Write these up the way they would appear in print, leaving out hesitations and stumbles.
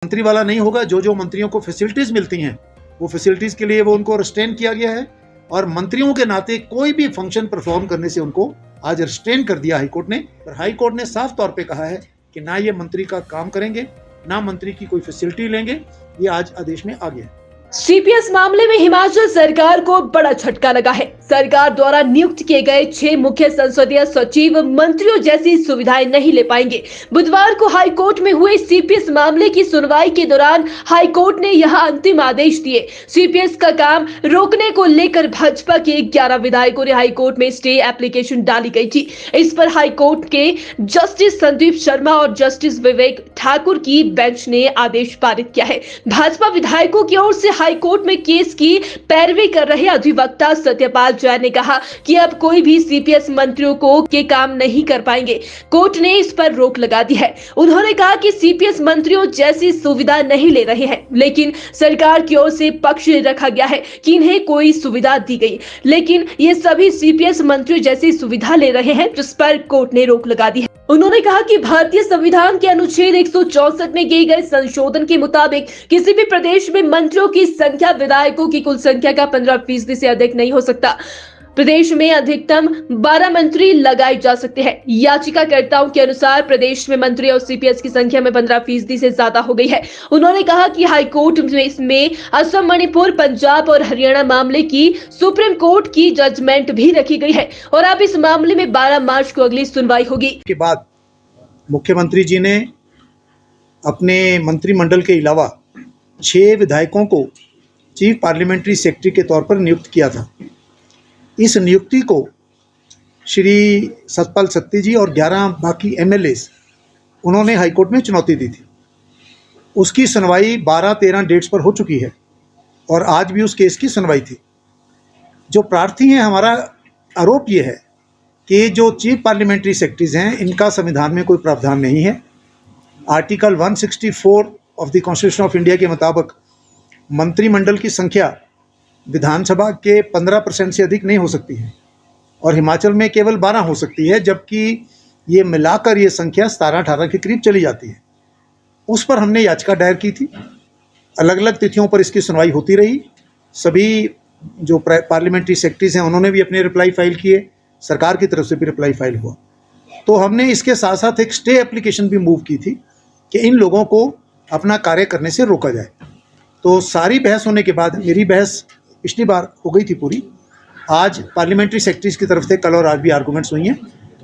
मंत्री वाला नहीं होगा। जो जो मंत्रियों को फैसिलिटीज मिलती हैं वो फैसिलिटीज के लिए वो उनको रिस्ट्रेन किया गया है और मंत्रियों के नाते कोई भी फंक्शन परफॉर्म करने से उनको आज रिस्ट्रेन कर दिया हाईकोर्ट ने। और हाईकोर्ट ने साफ तौर पे कहा है कि ना ये मंत्री का काम करेंगे, ना मंत्री की कोई फैसिलिटी लेंगे। ये आज आदेश में आ गया है। सीपीएस मामले में हिमाचल सरकार को बड़ा झटका लगा है। सरकार द्वारा नियुक्त किए गए 6 मुख्य संसदीय सचिव मंत्रियों जैसी सुविधाएं नहीं ले पाएंगे। बुधवार को हाईकोर्ट में हुए सीपीएस मामले की सुनवाई के दौरान हाईकोर्ट ने यह अंतिम आदेश दिए। सीपीएस का काम रोकने को लेकर भाजपा के 11 विधायकों ने हाईकोर्ट में स्टे एप्लीकेशन डाली गई थी। इस पर हाईकोर्ट के जस्टिस संदीप शर्मा और जस्टिस विवेक ठाकुर की बेंच ने आदेश पारित किया है। भाजपा विधायकों की ओर से हाईकोर्ट में केस की पैरवी कर रहे अधिवक्ता सत्यपाल जैन ने कहा कि अब कोई भी सीपीएस मंत्रियों को के काम नहीं कर पाएंगे। कोर्ट ने इस पर रोक लगा दी है। उन्होंने कहा कि सीपीएस मंत्रियों जैसी सुविधा नहीं ले रहे हैं, लेकिन सरकार की ओर से पक्ष रखा गया है कि इन्हें कोई सुविधा दी गई, लेकिन ये सभी सीपीएस मंत्रियों जैसी सुविधा ले रहे हैं, जिस पर कोर्ट ने रोक लगा दी है। उन्होंने कहा कि भारतीय संविधान के अनुच्छेद 164 में किए गए संशोधन के मुताबिक किसी भी प्रदेश में मंत्रियों की संख्या विधायकों की कुल संख्या का 15% से अधिक नहीं हो सकता। प्रदेश में अधिकतम 12 मंत्री लगाए जा सकते हैं। याचिकाकर्ताओं के अनुसार प्रदेश में मंत्री और सीपीएस की संख्या में 15% से ज्यादा हो गई है। उन्होंने कहा कि हाईकोर्ट में असम, मणिपुर, पंजाब और हरियाणा मामले की सुप्रीम कोर्ट की जजमेंट भी रखी गई है और अब इस मामले में 12 मार्च को अगली सुनवाई होगी। के बाद मुख्यमंत्री जी ने अपने मंत्रिमंडल के अलावा 6 विधायकों को चीफ पार्लियामेंट्री सेक्रेटरी के तौर पर नियुक्त किया था। इस नियुक्ति को श्री सतपाल सत्ती जी और 11 बाकी एमएलएस उन्होंने हाईकोर्ट में चुनौती दी थी। उसकी सुनवाई 12-13 डेट्स पर हो चुकी है और आज भी उस केस की सुनवाई थी। जो प्रार्थी हैं, हमारा आरोप ये है कि जो चीफ पार्लियामेंट्री सेक्रेटरीज हैं, इनका संविधान में कोई प्रावधान नहीं है। Article 164 of the constitution of India के मुताबिक मंत्रिमंडल की संख्या विधानसभा के 15% से अधिक नहीं हो सकती है और हिमाचल में केवल 12 हो सकती है, जबकि ये मिलाकर ये संख्या 17-18 के करीब चली जाती है। उस पर हमने याचिका दायर की थी। अलग अलग तिथियों पर इसकी सुनवाई होती रही। सभी जो पार्लियामेंट्री सेक्रेटरीज हैं उन्होंने भी अपने रिप्लाई फाइल किए, सरकार की तरफ से भी रिप्लाई फाइल हुआ। तो हमने इसके साथ साथ एक स्टे एप्लीकेशन भी मूव की थी कि इन लोगों को अपना कार्य करने से रोका जाए। तो सारी बहस होने के बाद, मेरी बहस पिछली बार हो गई थी पूरी, आज पार्लियामेंट्री सेक्रेटरीज की तरफ से कल और आज भी आर्गूमेंट्स हुई हैं।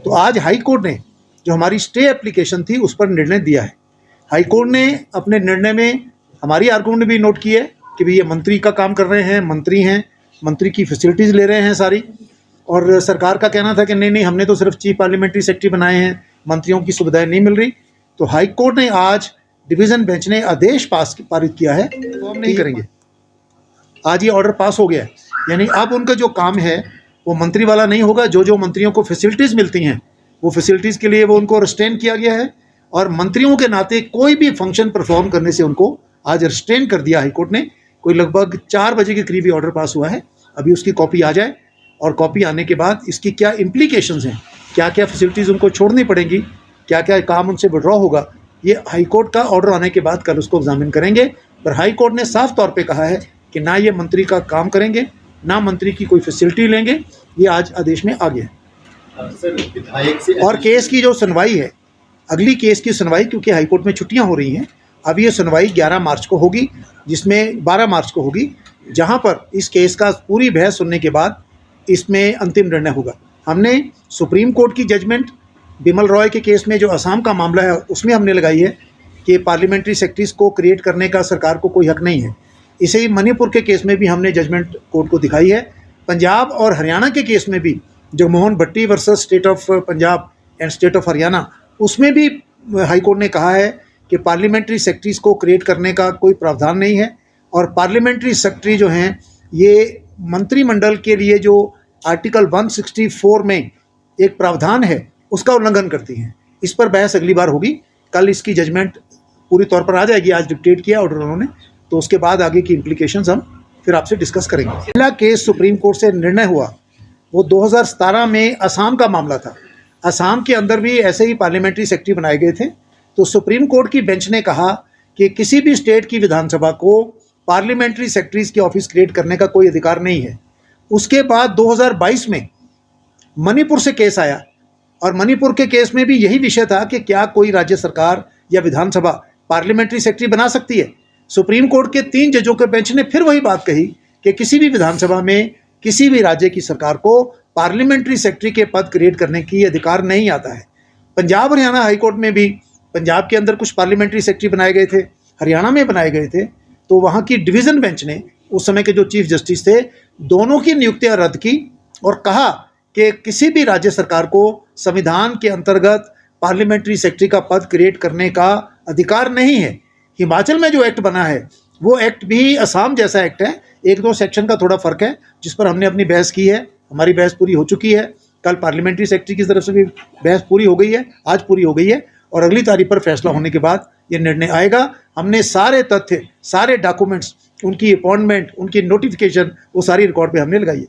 तो आज हाई कोर्ट ने जो हमारी स्टे एप्लीकेशन थी उस पर निर्णय दिया है। हाई कोर्ट ने अपने निर्णय में हमारी आर्गूमेंट भी नोट की है कि भाई ये मंत्री का काम कर रहे हैं, मंत्री हैं, मंत्री की फैसिलिटीज़ ले रहे हैं सारी, और सरकार का कहना था कि नहीं हमने तो सिर्फ चीफ पार्लियामेंट्री सेक्रेटरी बनाए हैं, मंत्रियों की सुविधाएं नहीं मिल रही। तो हाई कोर्ट ने आज डिवीज़न बेंच ने आदेश पारित किया है, तो हम नहीं करेंगे। आज ये ऑर्डर पास हो गया है, यानी अब उनका जो काम है वो मंत्री वाला नहीं होगा। जो जो मंत्रियों को फैसिलिटीज़ मिलती हैं वो फैसिलिटीज़ के लिए वो उनको रिस्ट्रेन किया गया है और मंत्रियों के नाते कोई भी फंक्शन परफॉर्म करने से उनको आज रिस्ट्रेन कर दिया हाईकोर्ट ने। कोई लगभग 4 बजे के करीब ये ऑर्डर पास हुआ है। अभी उसकी कॉपी आ जाए और कॉपी आने के बाद इसकी क्या इम्प्लीकेशंस हैं, क्या क्या फैसिलिटीज़ उनको छोड़नी पड़ेंगी, क्या क्या काम उनसे विड्रॉ होगा, ये हाईकोर्ट का ऑर्डर आने के बाद कल उसको एग्जामिन करेंगे। पर हाईकोर्ट ने साफ तौर पे कहा है कि ना ये मंत्री का काम करेंगे, ना मंत्री की कोई फैसिलिटी लेंगे। ये आज आदेश में आ गया। और केस की जो सुनवाई है, अगली केस की सुनवाई, क्योंकि हाईकोर्ट में छुट्टियां हो रही हैं, अब ये सुनवाई 11 मार्च को होगी, जिसमें 12 मार्च को होगी, जहां पर इस केस का पूरी बहस सुनने के बाद इसमें अंतिम निर्णय होगा। हमने सुप्रीम कोर्ट की जजमेंट बिमल रॉय के केस में जो असम का मामला है उसमें हमने लगाई है कि पार्लियामेंट्री सेक्रेटरीज को क्रिएट करने का सरकार को कोई हक नहीं है। इसे ही मणिपुर के केस में भी हमने जजमेंट कोर्ट को दिखाई है। पंजाब और हरियाणा के केस में भी, Jagmohan Bhatti versus state of Punjab and state of Haryana, उसमें भी हाईकोर्ट ने कहा है कि पार्लियामेंट्री सेक्रेटरीज को क्रिएट करने का कोई प्रावधान नहीं है और पार्लियामेंट्री सेक्रेटरी जो हैं ये मंत्रिमंडल के लिए जो आर्टिकल 164 में एक प्रावधान है उसका उल्लंघन करती हैं। इस पर बहस अगली बार होगी। कल इसकी जजमेंट पूरी तौर पर आ जाएगी। आज डिक्टेट किया ऑर्डर उन्होंने, तो उसके बाद आगे की इम्प्लीकेशंस हम फिर आपसे डिस्कस करेंगे। पहला केस सुप्रीम कोर्ट से निर्णय हुआ वो 2017 में असम का मामला था। असम के अंदर भी ऐसे ही पार्लियामेंट्री सेक्रेटरी बनाए गए थे। तो सुप्रीम कोर्ट की बेंच ने कहा कि किसी भी स्टेट की विधानसभा को पार्लियामेंट्री सेक्रेटरीज के ऑफिस क्रिएट करने का कोई अधिकार नहीं है। उसके बाद 2022 में मणिपुर से केस आया और मणिपुर के केस में भी यही विषय था कि क्या कोई राज्य सरकार या विधानसभा पार्लियामेंट्री सेक्रेटरी बना सकती है। सुप्रीम कोर्ट के 3 जजों के बेंच ने फिर वही बात कही कि किसी भी विधानसभा में किसी भी राज्य की सरकार को पार्लियामेंट्री सेक्रेटरी के पद क्रिएट करने की अधिकार नहीं आता है। पंजाब हरियाणा हाईकोर्ट में भी पंजाब के अंदर कुछ पार्लियामेंट्री सेक्रेटरी बनाए गए थे, हरियाणा में बनाए गए थे, तो वहाँ की डिवीज़न बेंच ने उस समय के जो चीफ जस्टिस थे दोनों की नियुक्तियां रद्द की और कहा कि किसी भी राज्य सरकार को संविधान के अंतर्गत पार्लियामेंट्री सेक्रेटरी का पद क्रिएट करने का अधिकार नहीं है। हिमाचल में जो एक्ट बना है वो एक्ट भी असम जैसा एक्ट है, 1-2 सेक्शन का थोड़ा फ़र्क है, जिस पर हमने अपनी बहस की है। हमारी बहस पूरी हो चुकी है, कल पार्लियामेंट्री सेक्रेटरी की तरफ से भी बहस पूरी हो गई है, आज पूरी हो गई है और अगली तारीख पर फैसला होने के बाद ये निर्णय आएगा। हमने सारे तथ्य, सारे डॉक्यूमेंट्स, उनकी अपॉइंटमेंट, उनकी नोटिफिकेशन, वो सारी रिकॉर्ड पे हमने लगाई है।